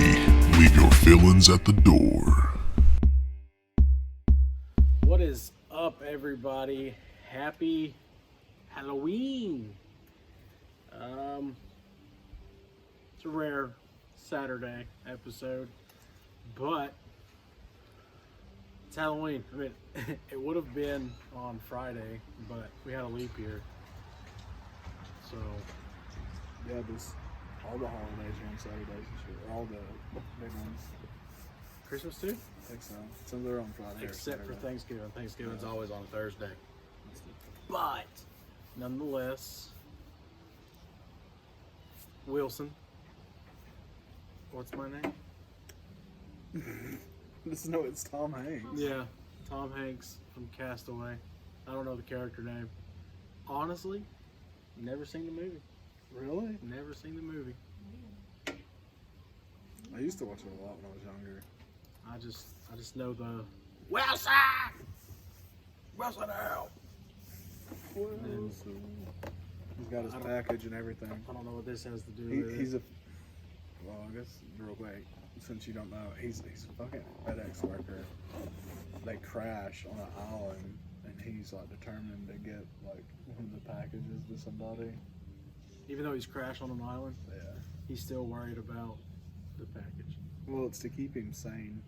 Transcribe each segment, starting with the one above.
Leave your feelings at the door. What is up, everybody? Happy Halloween. It's a rare Saturday episode, but it's Halloween. I mean, it would have been on Friday, but we had a leap year. So, yeah, all the holidays are on Saturdays and shit. All the big ones. Christmas too? I think so. Some of them are on Friday. Except for Thanksgiving. Thanksgiving's always on Thursday. But, nonetheless, Wilson. What's my name? It's Tom Hanks. Yeah, Tom Hanks from Castaway. I don't know the character name. Honestly, never seen the movie. Really? Never seen the movie. I used to watch it a lot when I was younger. I just know the Wilson! Wilson out! He's got his package and everything. I don't know what this has to do with it. Well, I guess real quick, since you don't know, he's a fucking FedEx worker. They crash on an island, and he's like determined to get like one of the packages to somebody. Even though he's crashed on an island, Yeah. he's still worried about the package. Well, it's to keep him sane.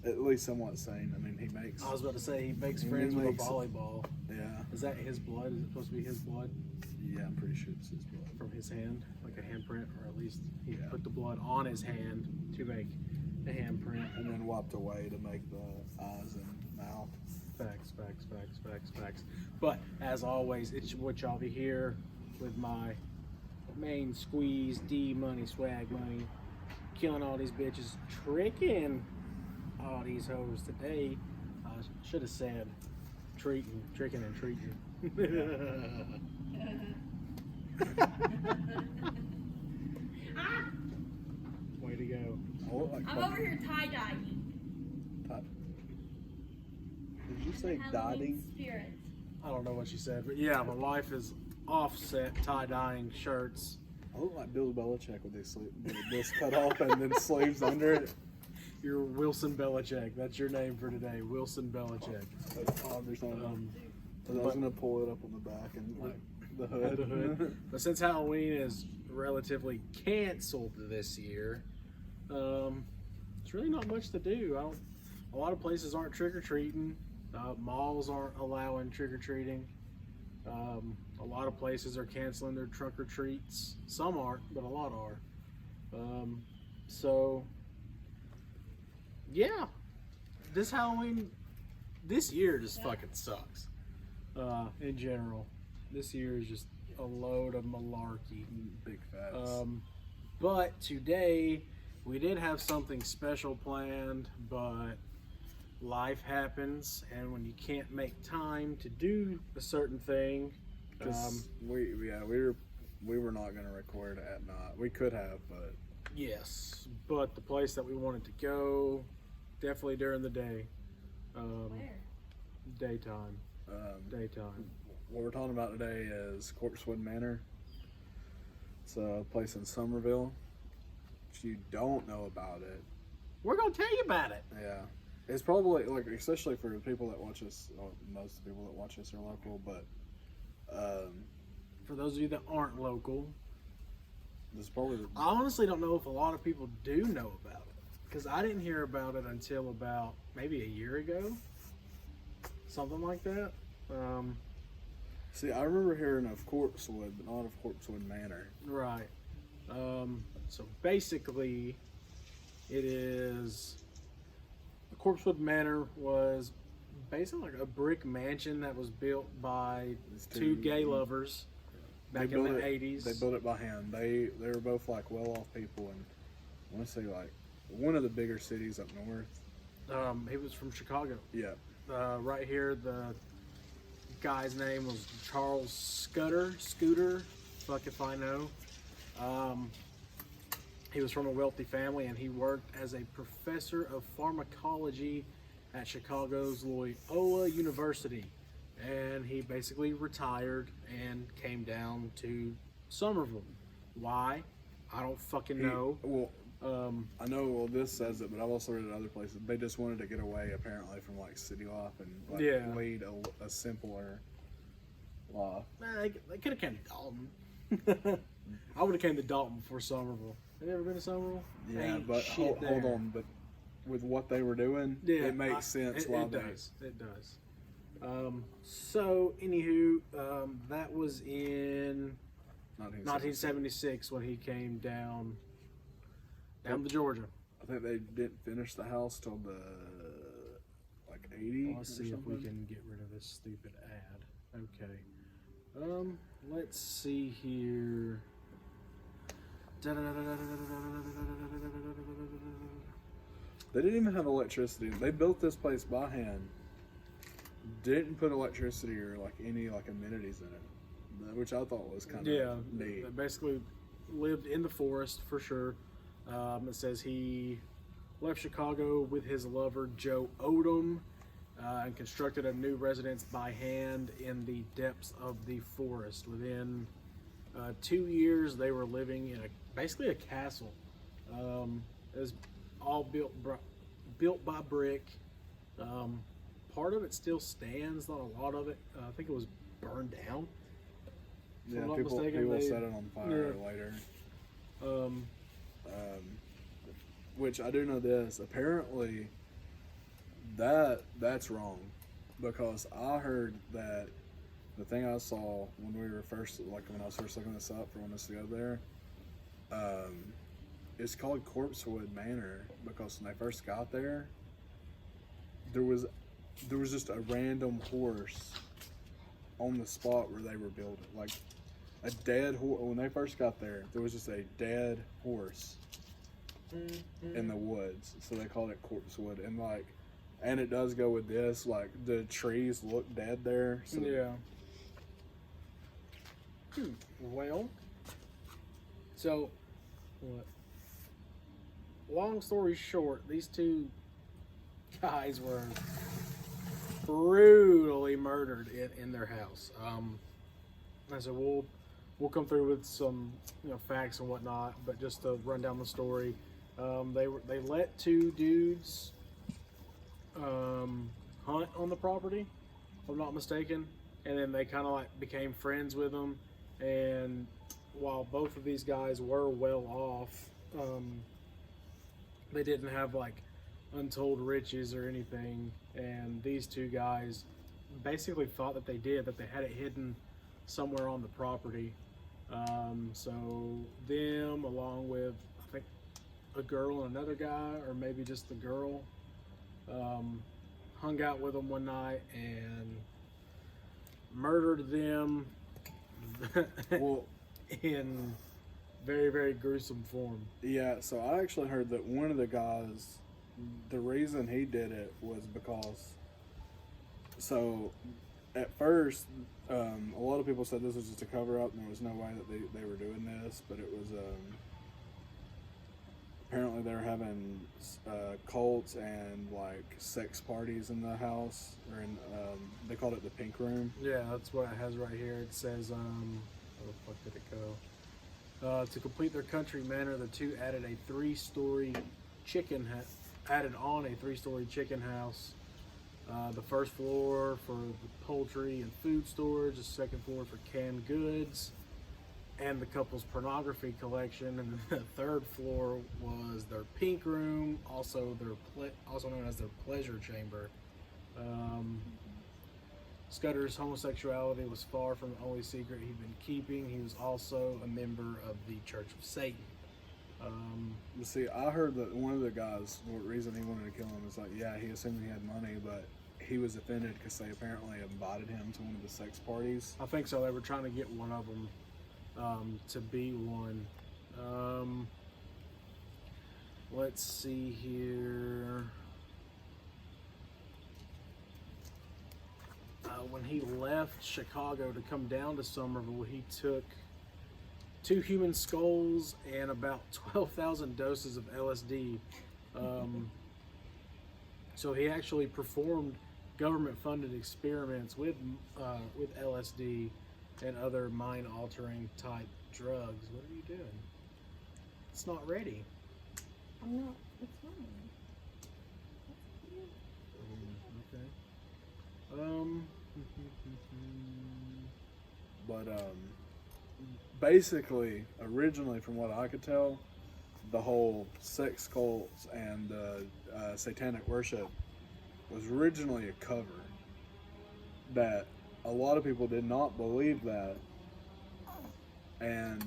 At least somewhat sane. I mean, he makes. I was about to say he makes friends with a volleyball. Yeah. Is that his blood? Is it supposed to be his blood Yeah, I'm pretty sure it's his blood. from his hand, like a handprint, or at least he Yeah. put the blood on his hand to make a handprint. And then wiped away to make the eyes and mouth. Facts. But as always, it's what y'all be here with my main squeeze, D money, swag money, killing all these bitches, tricking all these hoes today. I should have said tricking and treating. Way to go. I'm over here tie-dyeing. Did you say Halloween dotting? spirit. I don't know what she said, but yeah, my wife is offset tie-dyeing shirts. I look like Bill Belichick with this cut off and then sleeves under it. You're Wilson Belichick. That's your name for today, Wilson Belichick. I was gonna pull it up on the back and like the hood. But since Halloween is relatively canceled this year, there's really not much to do. A lot of places aren't trick-or-treating. Malls aren't allowing trick-or-treating. A lot of places are canceling their trunk-or-treats. Some aren't, but a lot are. So, yeah. This Halloween, this year just fucking sucks. In general. This year is just a load of malarkey. Big facts. But today, we did have something special planned, but life happens, and when you can't make time to do a certain thing, we were not gonna record at night. We could have, but yes. But the place that we wanted to go, definitely during the day. Where? Daytime. Daytime. What we're talking about today is Corpsewood Manor. It's a place in Summerville. If you don't know about it, We're gonna tell you about it. yeah, it's probably like, especially for the people that watch us. Well, most people that watch us are local, but For those of you that aren't local, this is probably I honestly don't know if a lot of people do know about it, because I didn't hear about it until about maybe a year ago, something like that. See, I remember hearing of Corpsewood, but not of Corpsewood Manor. Right. So basically, it is the Corpsewood Manor was basically like a brick mansion that was built by two gay lovers back in the 80s. They built it by hand. They were both like well-off people, and I want to say like one of the bigger cities up north. He was from Chicago. Yeah. Right here, the guy's name was Charles Scooter, fuck if I know. He was from a wealthy family, and he worked as a professor of pharmacology at Chicago's Loyola University. And he basically retired and came down to Summerville. Why? I don't fucking know. Well, I know, well, this says it, but I've also read it other places. They just wanted to get away, apparently, from like city life and like Yeah. lead a simpler life. They could have came to Dalton. I would have came to Dalton before Summerville. Have you ever been to Summerville? Yeah, Ain't but shit hold there. on, but with what they were doing, Yeah, it makes sense. It, why it they- does. It does. So, anywho, that was in 1976 when he came down to Georgia. I think they didn't finish the house till the like 80. Let's see if we can get rid of this stupid ad. Okay. Let's see here. They didn't even have electricity. They built this place by hand. Didn't put electricity or like any like amenities in it, which I thought was kind of neat. They basically lived in the forest for sure. It says he left Chicago with his lover Joe Odom and constructed a new residence by hand in the depths of the forest. Within 2 years, they were living in basically a castle. It was all built by brick. Part of it still stands, not a lot of it. I think it was burned down. Yeah, I'm not people mistaken, set it on fire later. Which I do know this. Apparently, that's wrong, because I heard that the thing I saw when we were first, like when I was first looking this up for when us to go there, it's called Corpsewood Manor because when they first got there, there was just a random horse on the spot where they were building, like a dead horse. When they first got there was just a dead horse in the woods, so they called it Corpsewood. And it does go with this, like the trees look dead there. So Yeah. Well, so what? Long story short, these two guys were brutally murdered in their house. I said we'll come through with some facts and whatnot, but just to run down the story, they let two dudes hunt on the property, if I'm not mistaken, and then they kind of like became friends with them. And while both of these guys were well off, they didn't have like untold riches or anything, and these two guys basically thought that they had it hidden somewhere on the property. So them, along with I think a girl and another guy, or maybe just the girl, hung out with them one night and murdered them well, in very, very gruesome form. yeah. So I actually heard that one of the guys, the reason he did it was because. So, at first, a lot of people said this was just a cover up, and there was no way that they were doing this, but it was. Apparently, they were having cults and like sex parties in the house, or in they called it the pink room. Yeah, that's what it has right here. It says, where the fuck did it go? To complete their country manor, the two added on a 3-story chicken house. The first floor for the poultry and food storage, the second floor for canned goods, and the couple's pornography collection, and the third floor was their pink room, also known as their pleasure chamber. Scudder's homosexuality was far from the only secret he'd been keeping. He was also a member of the Church of Satan. See, I heard that one of the guys, the reason he wanted to kill him is like, yeah, he assumed he had money, but he was offended because they apparently invited him to one of the sex parties. I think so. They were trying to get one of them to be one. Let's see here. When he left Chicago to come down to Summerville, he took 2 human skulls and about 12,000 doses of LSD. So he actually performed government-funded experiments with LSD and other mind-altering type drugs. What are you doing? It's not ready. I'm not. It's fine. Okay. But basically, originally, from what I could tell, the whole sex cults and satanic worship was originally a cover. That a lot of people did not believe that, and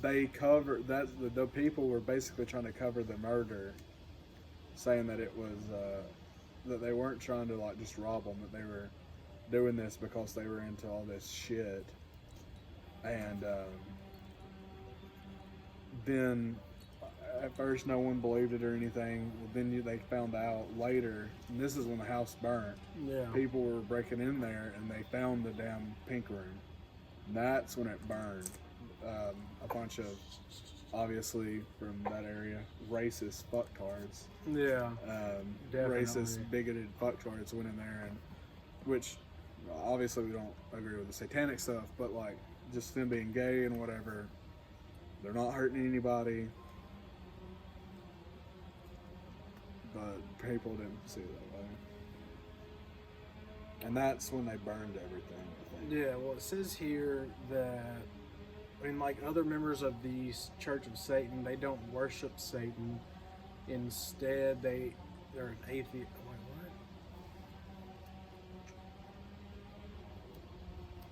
they covered that. The people were basically trying to cover the murder, saying that it was that they weren't trying to like just rob them, that they were doing this because they were into all this shit. And then at first no one believed it or anything. Then they found out later, and this is when the house burnt. Yeah. People were breaking in there and they found the damn pink room. And that's when it burned. A bunch of, obviously from that area, racist fucktards. Yeah. Definitely. Racist, bigoted fucktards went in there, and which obviously we don't agree with the satanic stuff, but like just them being gay and whatever, they're not hurting anybody. But people didn't see it that way. And that's when they burned everything, I think. Yeah, well, it says here that, I mean, like other members of the Church of Satan, they don't worship Satan. Instead, they're an atheist. Wait, what?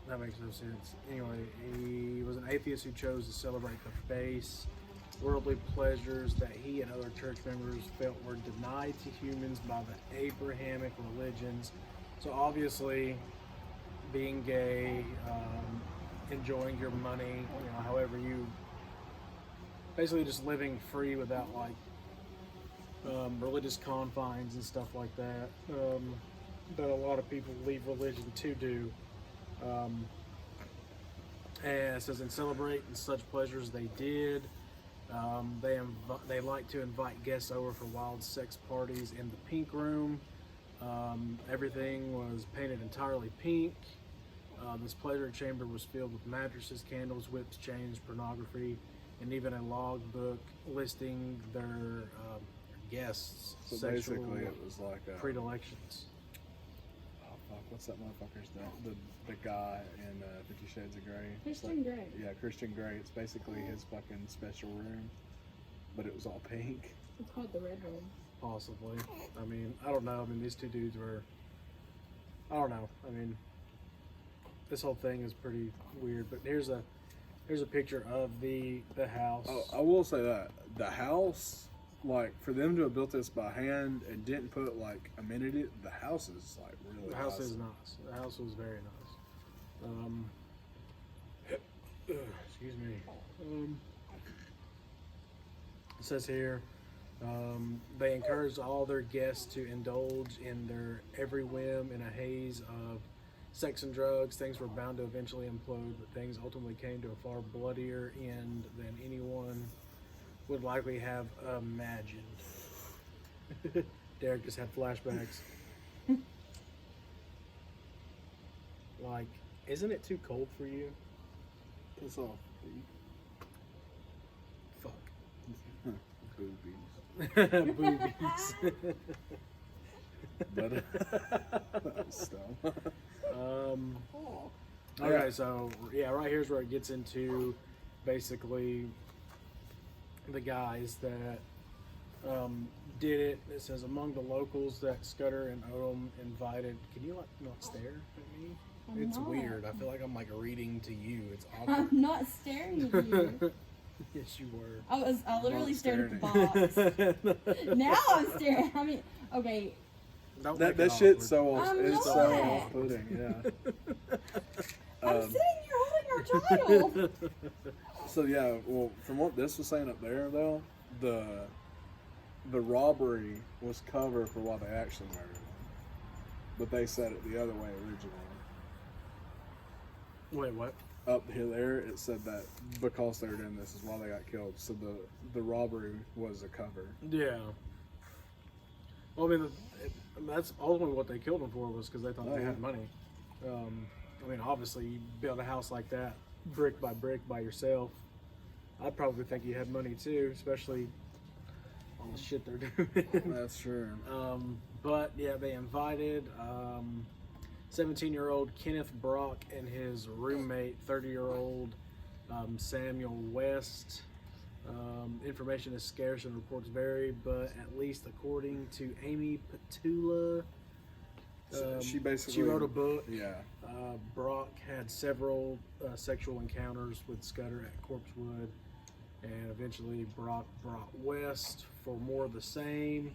That makes no sense. Anyway, he was an atheist who chose to celebrate the base worldly pleasures that he and other church members felt were denied to humans by the Abrahamic religions. So obviously, being gay, enjoying your money, you know, however you, basically just living free without like religious confines and stuff like that, that a lot of people leave religion to do. And it says, and celebrate in such pleasures they did. They like to invite guests over for wild sex parties in the pink room. Everything was painted entirely pink. This pleasure chamber was filled with mattresses, candles, whips, chains, pornography, and even a log book listing their guests' So sexual basically it was like a, predilections. oh fuck, what's that motherfucker's name? The guy in 50 Shades of Grey. It's Christian Grey. Yeah, Christian Grey. It's basically his fucking special room, but it was all pink. It's called the Red Room. Possibly. I mean, I don't know. I mean, these two dudes were, I don't know. I mean, this whole thing is pretty weird. But here's a picture of the house. Oh, I will say that the house, like for them to have built this by hand and didn't put like amenities, the house is like really. The house nice. is nice. The house was very nice. Excuse me. It says here, they encouraged all their guests to indulge in their every whim in a haze of sex and drugs. Things were bound to eventually implode, but things ultimately came to a far bloodier end than anyone would likely have imagined. Derek just had flashbacks. Like, isn't it too cold for you? Piss off. Fuck. Boobies. Boobies. But that was dumb. Okay, so yeah, right here's where it gets into basically the guys that did it. It says among the locals that Scudder and Odom invited. Can you like not stare at me? I'm It's not. weird. I feel like I'm like reading to you. It's awkward. I'm not staring at you. Yes, you were. I literally Not stared at the staring box. Now I'm staring. I mean, okay. Don't make That it shit's awkward. so I'm it's so not. off-putting. Yeah. I'm sitting here holding our child. So yeah, well, from what this was saying up there though, the robbery was cover for why they actually murdered him, but they said it the other way originally. Wait, what? Up here, there, it said that because they were doing this is why they got killed. So the robbery was a cover. Yeah. Well, I mean, that's ultimately what they killed him for, was because they thought they yeah. had money. I mean, obviously, you build a house like that, brick by yourself. I'd probably think you had money too, especially all the shit they're doing. That's true. But yeah, they invited 17-year-old Kenneth Brock and his roommate, 30-year-old Samuel West. Information is scarce and reports vary, but at least according to Amy Petula, She basically she wrote a book. Yeah. Brock had several sexual encounters with Scudder at Corpsewood, and eventually Brock brought West for more of the same,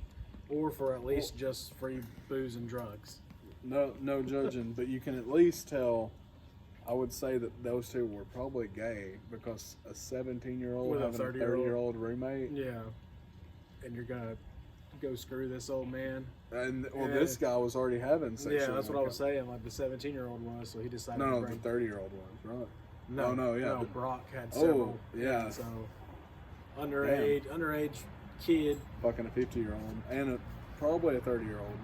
or for at least just free booze and drugs. No judging, but you can at least tell. I would say that those two were probably gay because a 17-year-old With a having a 30-year-old 30-year-old roommate. Yeah, and you're gonna go screw this old man. And well, Yeah. this guy was already having sexual. Yeah, that's what I was encounters. saying. Like the 17-year-old was, so he decided. No, to the bring... 30-year-old was right. No, Oh, no, yeah, no. but- Brock had several. yeah. So underage kid, Fucking a 50-year-old and probably a 30-year-old.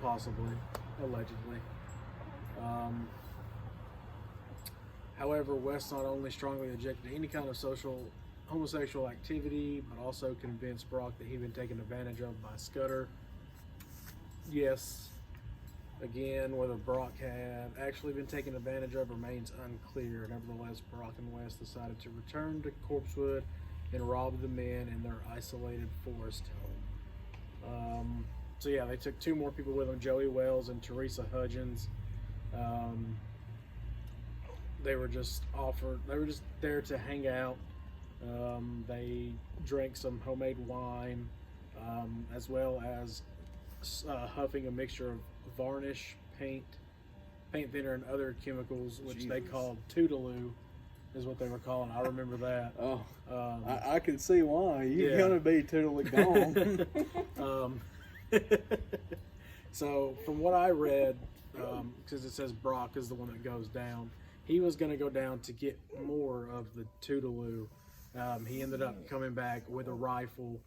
possibly, allegedly. However, West not only strongly objected to any kind of homosexual activity, but also convinced Brock that he'd been taken advantage of by Scudder. Yes, again, whether Brock had actually been taken advantage of remains unclear. Nevertheless, Brock and West decided to return to Corpsewood and rob the men in their isolated forest home. So yeah, they took two more people with them, Joey Wells and Teresa Hudgens. They were just there to hang out. They drank some homemade wine, as well as huffing a mixture of varnish, paint thinner, and other chemicals, which they Jesus. called Toodaloo, is what they were calling. I remember that. Oh, Um, I can see why. You're yeah. gonna be totally gone. So from what I read, because it says Brock is the one that goes down, he was going to go down to get more of the Toodaloo. He ended up coming back with a rifle.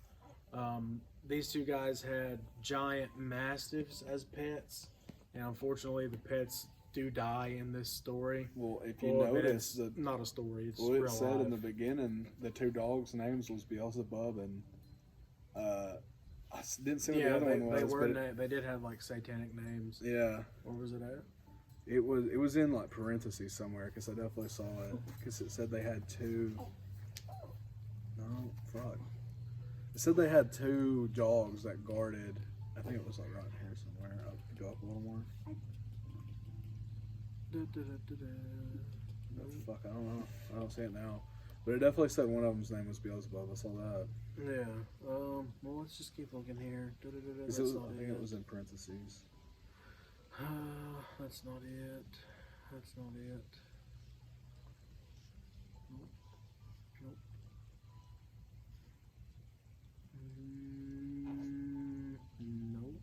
These two guys had giant mastiffs as pets, and unfortunately the pets do die in this story. Well, if you Well, I mean, notice, it's not a story, it's well, real it said in the life. beginning the two dogs' names was Beelzebub and I didn't see what Yeah, the other they one was. were But they did have like satanic names. yeah, Where was it at? it was in like parentheses somewhere because I definitely saw it because it said they had two. No, fuck. It said they had two dogs that guarded. I think it was like right here somewhere. I'll go up a little more. No, fuck, I don't know. I don't see it now. But it definitely said one of them's name was Beelzebub. I saw that. Yeah. Well, let's just keep looking here. 'Cause That's it was, not I think it. it was in parentheses. That's not it. That's not it. Nope. Nope. Nope.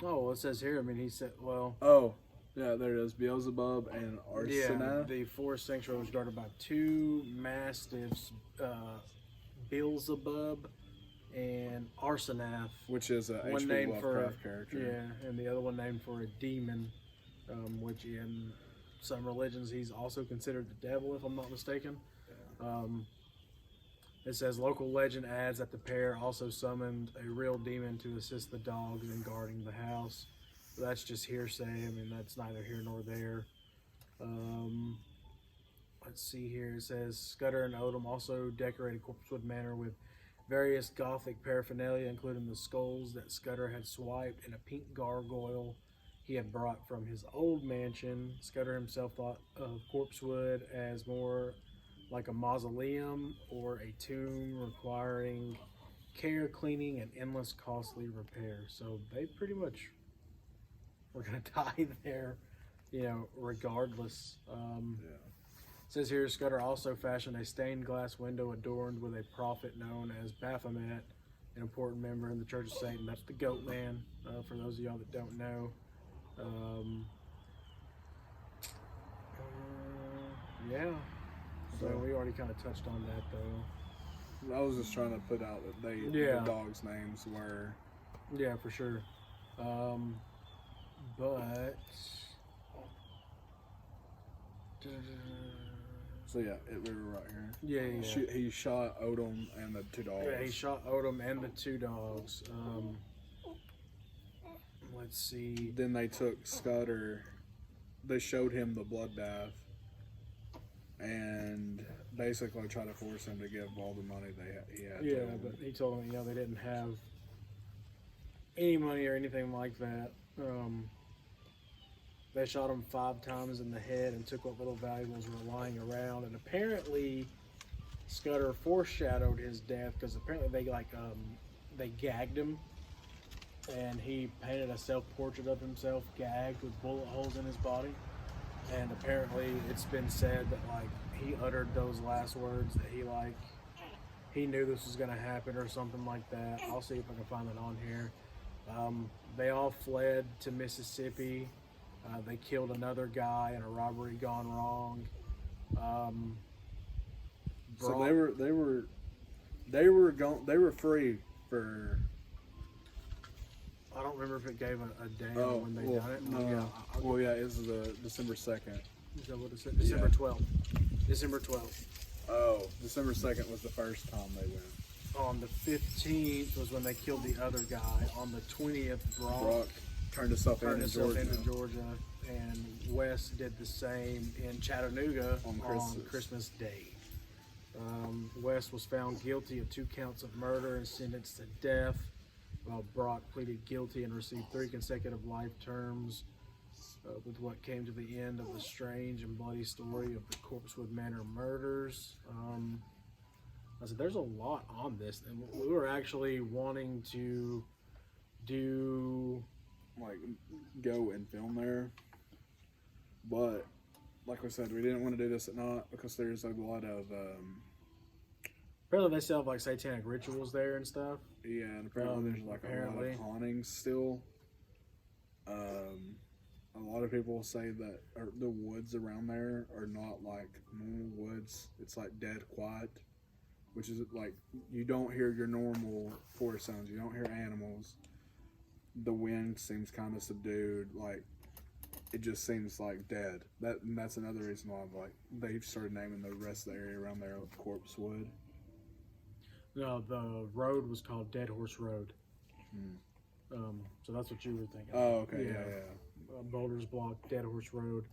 Oh, well, it says here. I mean, he said, well. Oh, yeah, there it is. Beelzebub and Yeah, Arsena. the forest sanctuary was guarded by two mastiffs, Beelzebub and Arsena. Which is a One H.P. named Lovecraft for character. yeah, and the other one named for a demon, which in some religions he's also considered the devil, if I'm not mistaken. It says local legend adds that the pair also summoned a real demon to assist the dogs in guarding the house. But that's just hearsay. I mean, that's neither here nor there. Let's see here. It says Scudder and Odom also decorated Corpsewood Manor with various Gothic paraphernalia, including the skulls that Scudder had swiped and a pink gargoyle he had brought from his old mansion. Scudder himself thought of Corpsewood as more like a mausoleum or a tomb requiring care, cleaning, and endless costly repairs. So they pretty much were going to die there, regardless. It says here, Scudder also fashioned a stained glass window adorned with a prophet known as Baphomet, an important member in the Church of Satan. That's the Goat Man, for those of y'all that don't know. Yeah. So we already kind of touched on that, though. I was just trying to put out that Yeah. the dogs' names were. Yeah, for sure. But So yeah, we were right here. Yeah. He shot Odom and the 2 dogs. Yeah, he shot Odom and the 2 dogs. Let's see. Then they took Scudder. They showed him the bloodbath, and basically tried to force him to give all the money he had. Yeah, to him. but he told them, they didn't have any money or anything like that. They shot him 5 times in the head and took what little valuables were lying around. And apparently, Scudder foreshadowed his death because apparently they gagged him, and he painted a self-portrait of himself gagged with bullet holes in his body. And apparently, it's been said that he uttered those last words that he knew this was going to happen or something like that. I'll see if I can find it on here. They all fled to Mississippi. They killed another guy in a robbery gone wrong. So they were free for. I don't remember if it gave a day when they done it. No. It was the December 2nd. Is that what it said? December 12th. December 12th. Oh, December 2nd was the first time they went. On the 15th was when they killed the other guy. On the 20th, Brock turned himself into Georgia. And Wes did the same in Chattanooga on Christmas Day. Wes was found guilty of 2 counts of murder and sentenced to death, while Brock pleaded guilty and received 3 consecutive life terms with what came to the end of the strange and bloody story of the Corpsewood Manor murders. I said, there's a lot on this, and we were actually wanting to go and film there, but like we said, we didn't want to do this at night because there's a lot of apparently they still have satanic rituals there and stuff. Yeah, and apparently there's a lot of hauntings still. A lot of people say that the woods around there are not like normal woods. It's dead quiet, which is you don't hear your normal forest sounds. You don't hear animals. The wind seems kind of subdued. It just seems dead. That's another reason why they've started naming the rest of the area around there Corpsewood. No, the road was called Dead Horse Road. So that's what you were thinking. Oh, okay, yeah. Boulders Block, Dead Horse Road.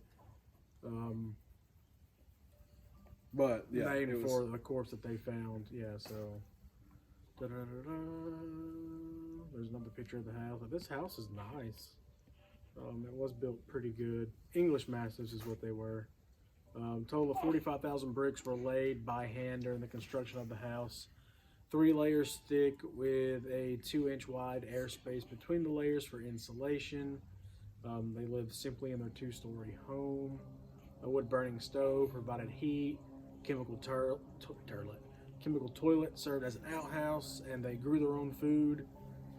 But yeah, named for the corpse that they found. Yeah, so. There's another picture of the house. This house is nice. It was built pretty good. English Mastiffs is what they were. Total of 45,000 bricks were laid by hand during the construction of the house. 3 layers thick with a 2-inch wide airspace between the layers for insulation. They lived simply in their 2-story home. A wood-burning stove provided heat. Chemical toilet served as an outhouse, and they grew their own food.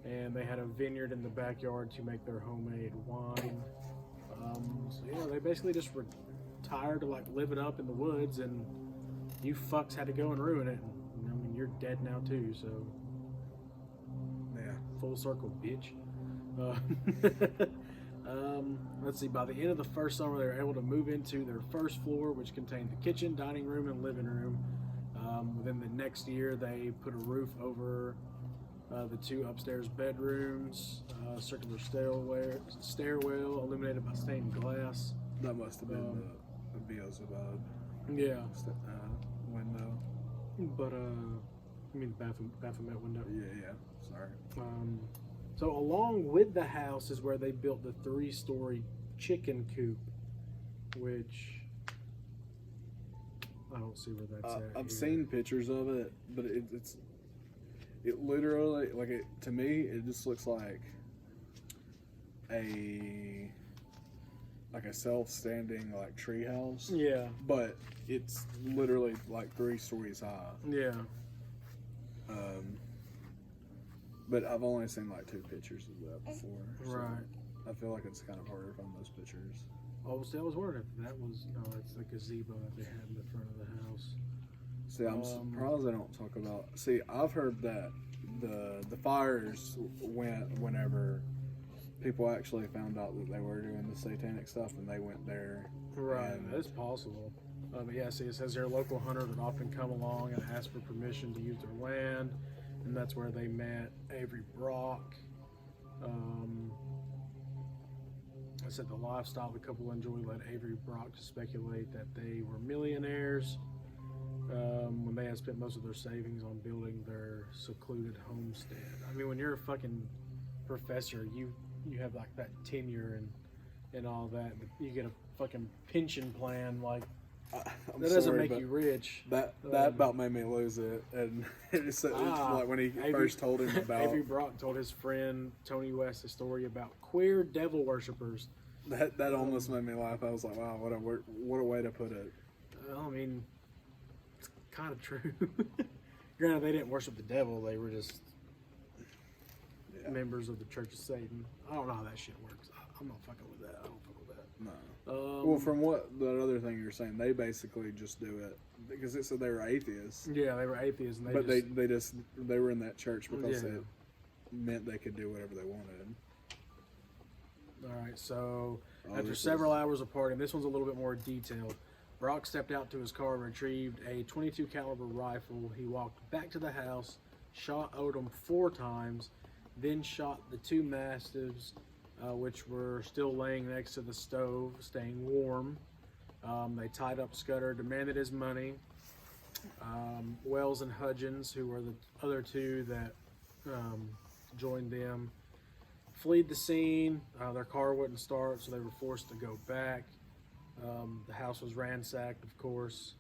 And they had a vineyard in the backyard to make their homemade wine. They basically just retired to live it up in the woods, and you fucks had to go and ruin it. You're dead now too, so yeah, full circle, bitch. Let's see. By the end of the first summer, they were able to move into their first floor, which contained the kitchen, dining room, and living room. Within the next year, they put a roof over the 2 upstairs bedrooms, circular stairwell illuminated by stained glass. That must have been the Beelzebub. Yeah. Window. But I mean Baphomet window. Yeah. Sorry. So along with the house is where they built the 3-story chicken coop, which I don't see where that's at. I've seen pictures of it, but it literally to me it just looks like a self-standing tree house. Yeah. But it's literally 3 stories high. Yeah. But I've only seen 2 pictures of that before. So Right. I feel like it's kind of harder to find those pictures. Oh, see, I was wondering if that was it's the gazebo that they had in the front of the house. See, I'm surprised they don't talk about. See, I've heard that the fires went whenever people actually found out that they were doing the satanic stuff, and they went there. Right, and that's possible. But yeah, see, it says here local hunters would often come along and ask for permission to use their land, and that's where they met Avery Brock. I said the lifestyle the couple enjoyed led Avery Brock to speculate that they were millionaires when they had spent most of their savings on building their secluded homestead. I mean, when you're a fucking professor, you have like that tenure and all that. You get a fucking pension plan, like I'm that doesn't sorry, make but you rich. That about made me lose it, and it's like when he first told him about Avery Brock told his friend Tony West a story about queer devil worshippers. that almost made me laugh. I was like, wow, what a way to put it. Well, I mean, it's kind of true. Granted, they didn't worship the devil; they were just members of the Church of Satan. I don't know how that shit works. I'm not fucking with that. I don't fuck with that. No. Well, from what the other thing you're saying, they basically just do it because it said they were atheists. Yeah, they were atheists, and they were in that church because Yeah. it meant they could do whatever they wanted. All right, so Oh, after this several hours apart, and this one's a little bit more detailed, Brock stepped out to his car and retrieved a .22 caliber rifle. He walked back to the house, shot Odom 4 times, then shot the 2 mastiffs, which were still laying next to the stove, staying warm. They tied up Scudder, demanded his money. Wells and Hudgens, who were the other 2 that joined them, fled the scene. Their car wouldn't start, so they were forced to go back. The house was ransacked, of course.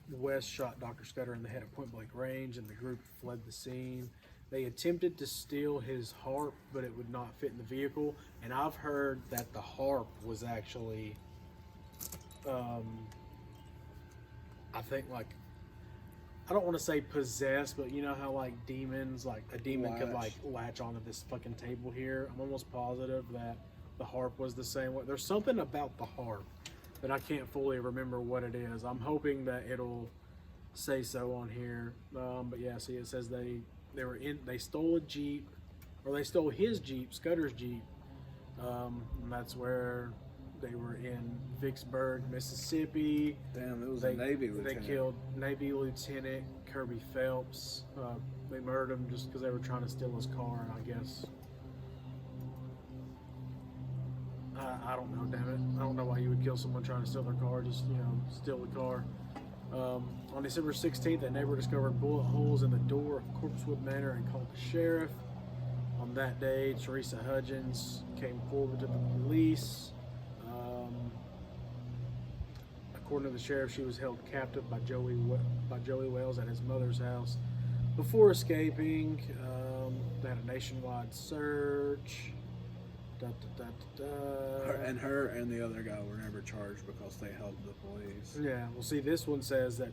West shot Dr. Scudder in the head at point blank range, and the group fled the scene. They attempted to steal his harp, but it would not fit in the vehicle. And I've heard that the harp was actually, I think, like, I don't want to say possessed, but you know how like demons, like a demon could like latch onto this fucking table here. I'm almost positive that the harp was the same way. There's something about the harp, but I can't fully remember what it is. I'm hoping that it'll say so on here. But yeah, see, it says they stole a Jeep, or they stole his Jeep, Scudder's Jeep. And that's where they were in Vicksburg, Mississippi. Damn, it was a Navy lieutenant. They killed Navy Lieutenant Kirby Phelps. They murdered him just because they were trying to steal his car, and I guess I don't know, damn it. I don't know why you would kill someone trying to steal their car, just, steal the car. On December 16th, a neighbor discovered bullet holes in the door of Corpsewood Manor and called the sheriff. On that day, Teresa Hudgens came forward to the police. According to the sheriff, she was held captive by Joey Wells at his mother's house before escaping. They had a nationwide search. Her and the other guy were never charged because they helped the police. Yeah, well, see, this one says that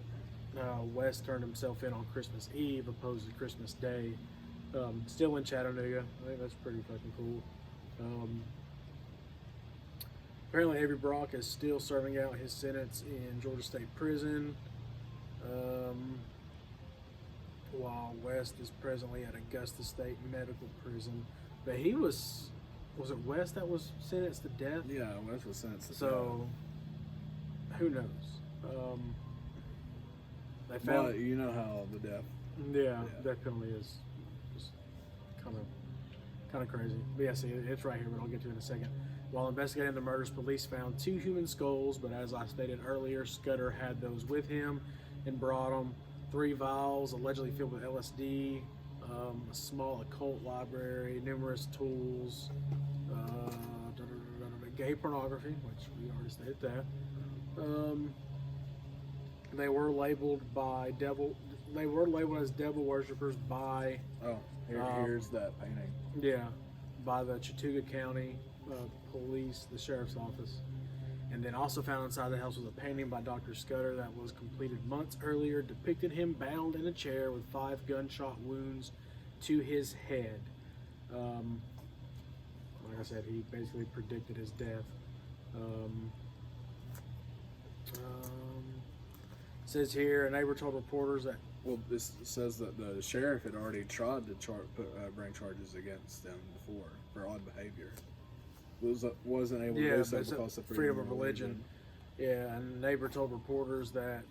West turned himself in on Christmas Eve opposed to Christmas Day. Still in Chattanooga. I think that's pretty fucking cool. Apparently, Avery Brock is still serving out his sentence in Georgia State Prison, while West is presently at Augusta State Medical Prison. But he was it West that was sentenced to death? Yeah, West was sentenced to death. So, who knows? They found. But you know how the death. Yeah, death penalty is just kind of crazy. But yeah, see, it's right here, but I'll get to it in a second. While investigating the murders, police found 2 human skulls, but as I stated earlier, Scudder had those with him and brought them. 3 vials allegedly filled with LSD, a small occult library, numerous tools, gay pornography, which we already stated that. They were labeled as devil worshippers by. Oh, here's that painting. Yeah, by the Chattooga County Police, the Sheriff's Office. And then also found inside the house was a painting by Dr. Scudder that was completed months earlier, depicted him bound in a chair with 5 gunshot wounds to his head. Like I said, he basically predicted his death. Says here, a neighbor told reporters that. Well, this says that the sheriff had already tried to bring charges against them before for odd behavior. wasn't able to Yeah, do so but because of freedom of religion. Yeah, and a neighbor told reporters that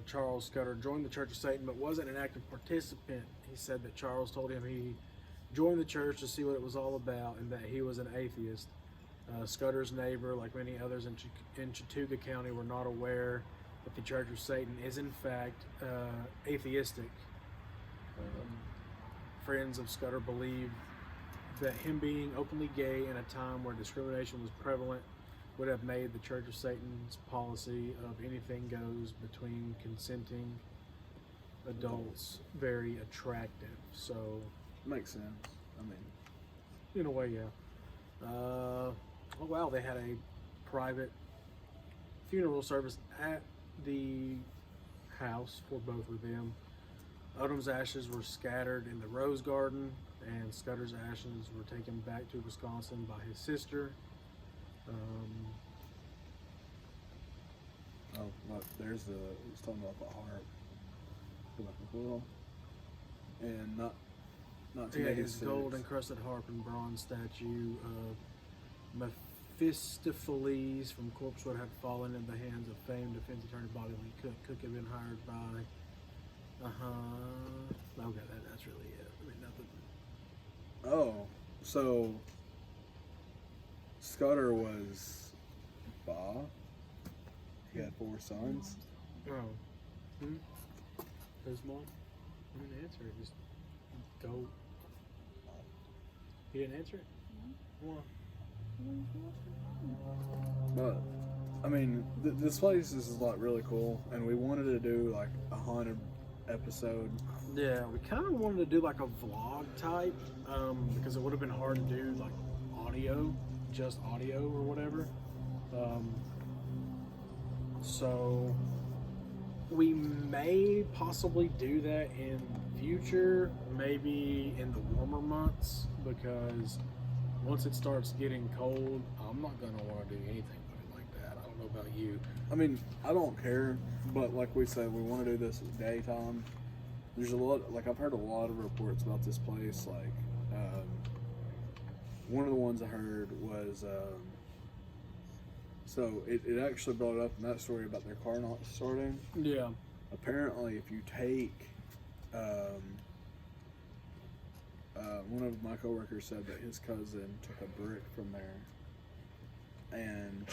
Charles Scudder joined the Church of Satan but wasn't an active participant. He said that Charles told him he joined the church to see what it was all about and that he was an atheist. Scudder's neighbor, like many others in Chattooga County, were not aware that the Church of Satan is in fact atheistic. Friends of Scudder believe that him being openly gay in a time where discrimination was prevalent would have made the Church of Satan's policy of anything goes between consenting adults very attractive. So, Makes sense. I mean, in a way, yeah. Oh wow, they had a private funeral service at the house for both of them. Odom's ashes were scattered in the rose garden, and Scudder's ashes were taken back to Wisconsin by his sister. oh, look, there's it's talking about the harp. Like a little, and not Yeah, his 1986. gold encrusted harp and bronze statue of Mephistopheles from Corpsewood had fallen in the hands of famed defense attorney Bobby Lee Cook. Cook had been hired by. Okay, that's really it. I mean, nothing. Oh, so Scudder was Bob. He had 4 sons. Oh. His mom? He didn't answer it. Just go. He didn't answer it? Why? But I mean, this place is like really cool, and we wanted to do like a haunted episode. Yeah, we kind of wanted to do like a vlog type, because it would have been hard to do like audio, just audio or whatever. So we may possibly do that in future, maybe in the warmer months, because once it starts getting cold, I'm not gonna want to do anything with it like that. I don't know about you. I mean, I don't care, but like we said, we want to do this at daytime. There's a lot, like I've heard a lot of reports about this place. Like one of the ones I heard was, so it actually brought up in that story about their car not starting. Yeah. Apparently, if you take, one of my coworkers said that his cousin took a brick from there, and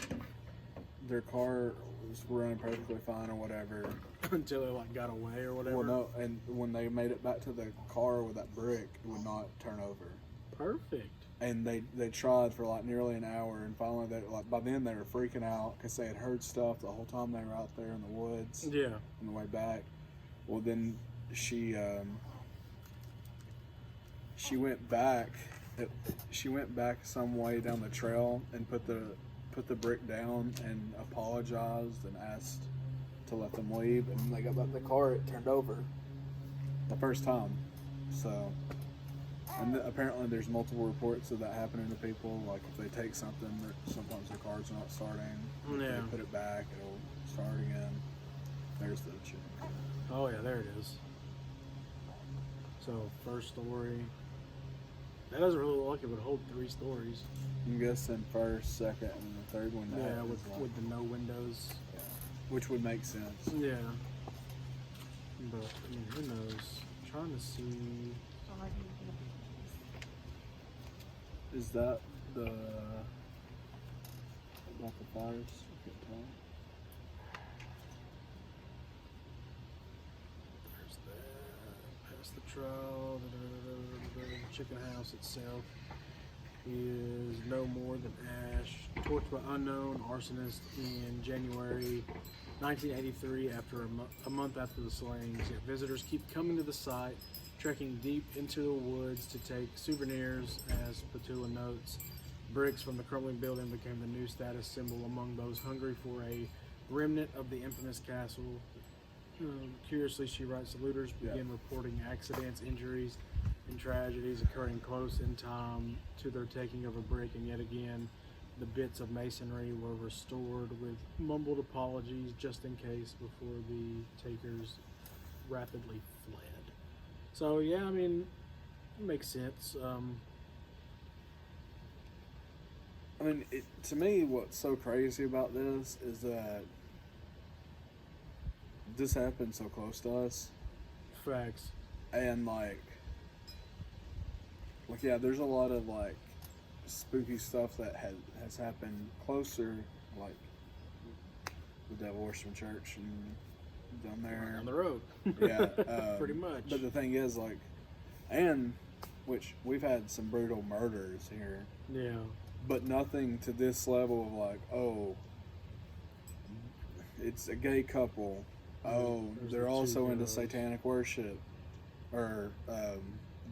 their car was running perfectly fine or whatever. Until it like got away or whatever. Well, no, and when they made it back to the car with that brick, it would not turn over. Perfect. And they tried for like nearly an hour, and finally, they like by then they were freaking out because they had heard stuff the whole time they were out there in the woods. Yeah. On the way back. Well, then she went back. She went back some way down the trail and put the brick down and apologized and asked to let them leave. And when they got back in the car, it turned over the first time. So, and apparently there's multiple reports of that happening to people. Like if they take something, sometimes their car's not starting. If Yeah. they put it back, it'll start again. There's the chick. Oh yeah, there it is. So first story. That doesn't really look like it would hold 3 stories. I'm guessing first, second, and the third one. Yeah, that with is like- with the no windows. yeah, which would make sense. Yeah. But I mean, who knows? I'm trying to see. Is that the about the fires? There's that. Past the trial. The chicken house itself is no more than ash. Torched by unknown arsonist in January 1983, after a month after the slayings. Yet visitors keep coming to the site, trekking deep into the woods to take souvenirs. As Petula notes, bricks from the crumbling building became the new status symbol among those hungry for a remnant of the infamous castle. Curiously, she writes, looters began reporting accidents, injuries, and tragedies occurring close in time to their taking of a brick, and yet again, the bits of masonry were restored with mumbled apologies just in case before the takers rapidly fled. So yeah, I mean, it makes sense. I mean, to me, what's so crazy about this is that this happened so close to us, Facts. and yeah, there's a lot of like spooky stuff that has happened closer, like the Devil Worshiping Church and down there On the road. Yeah, Pretty much. But the thing is, like, and which we've had some brutal murders here, Yeah. but nothing to this level of like, oh, it's a gay couple. Oh, There's they're the two also into girls. satanic worship, or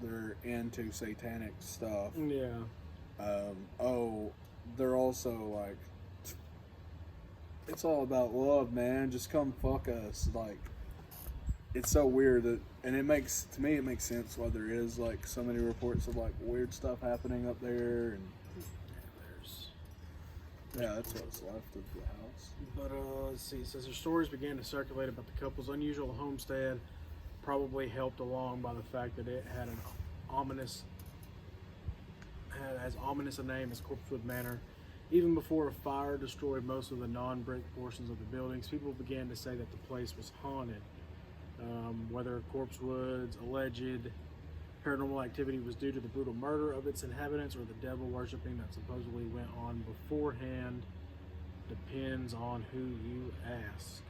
they're into satanic stuff. Yeah. Oh, they're also like, it's all about love, man. Just come fuck us. Like, it's so weird that, and it makes sense why there is like so many reports of like weird stuff happening up there, and yeah, that's what's left of the house. But let's see. It says their stories began to circulate about the couple's unusual homestead, probably helped along by the fact that it had as ominous a name as Corpsewood Manor. Even before a fire destroyed most of the non-brick portions of the buildings, people began to say that the place was haunted. Whether Corpsewood's alleged paranormal activity was due to the brutal murder of its inhabitants or the devil worshipping that supposedly went on beforehand depends on who you ask.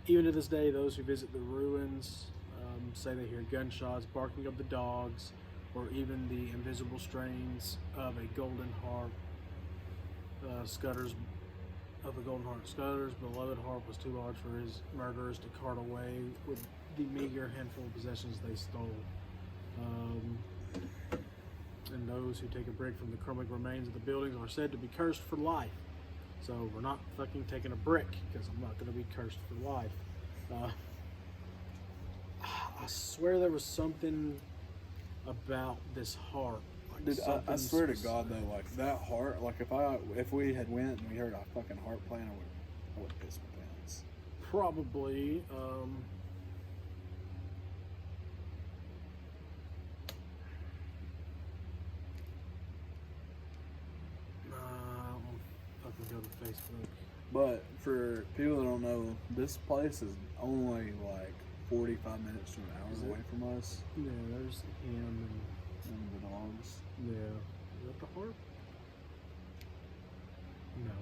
Even to this day, those who visit the ruins say they hear gunshots, barking of the dogs, or even the invisible strains of a golden harp. Scudder's beloved harp was too large for his murderers to cart away with the meager handful of possessions they stole. And those who take a brick from the crumbling remains of the buildings are said to be cursed for life. So we're not fucking taking a brick, because I'm not going to be cursed for life. I swear there was something about this harp. Like Dude, I something swear to specific. God though, like that harp, like if we had went and we heard a fucking harp playing, I would piss my pants. Probably. I don't fucking go to Facebook. But for people that don't know, this place is only like 45 minutes to an Is hour it? away from us Yeah, there's him and the dogs. and yeah. Is that the harp? No.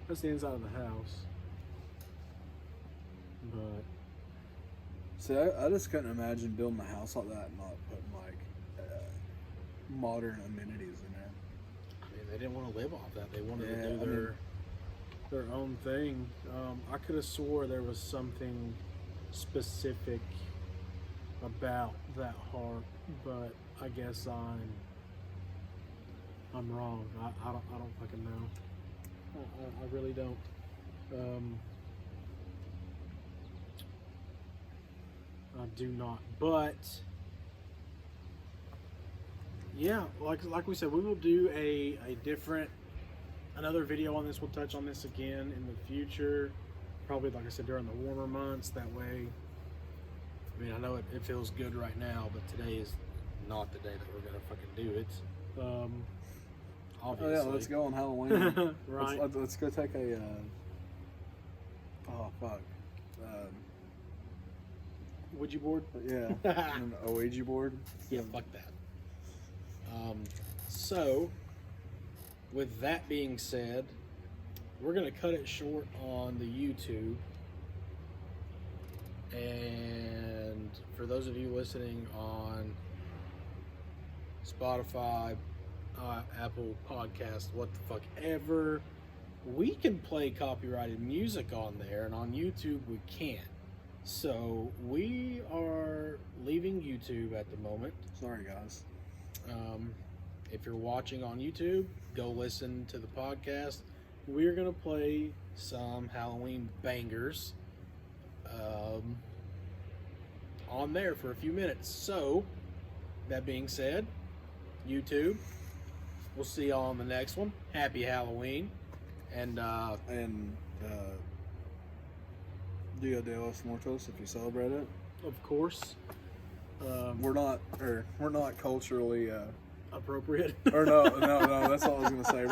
That's the inside of the house. But See, I just couldn't imagine building a house like that and not putting like modern amenities in there. I mean, they didn't want to live off that. They wanted Yeah, to do their own thing. I could have swore there was something specific about that harp, but I guess I'm wrong. I don't fucking know. I really don't. I do not. But yeah, like we said, we will do another video on this. We'll touch on this again in the future. Probably, like I said, during the warmer months. That way, I mean, I know it feels good right now, but today is not the day that we're gonna fucking do it. Obviously. Oh yeah, let's go on Halloween. Right. Let's go take a. Oh fuck. Ouija board? Yeah. A Ouija board. Yeah, fuck that. So, with that being said, we're going to cut it short on the YouTube. And for those of you listening on Spotify, Apple Podcast, what the fuck ever, we can play copyrighted music on there, and on YouTube we can't. So we are leaving YouTube at the moment. Sorry guys. If you're watching on YouTube, go listen to the podcast. We're gonna play some Halloween bangers on there for a few minutes. So that being said, YouTube, we'll see y'all on the next one. Happy Halloween, and Dia de los Muertos if you celebrate it. of course, We're not culturally appropriate. Or no, that's all I was gonna say.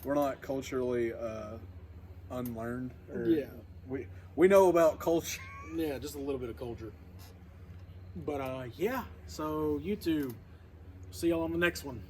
We're not culturally unlearned. Or, Yeah. We know about culture. Yeah, just a little bit of culture. But yeah, so YouTube. See y'all on the next one.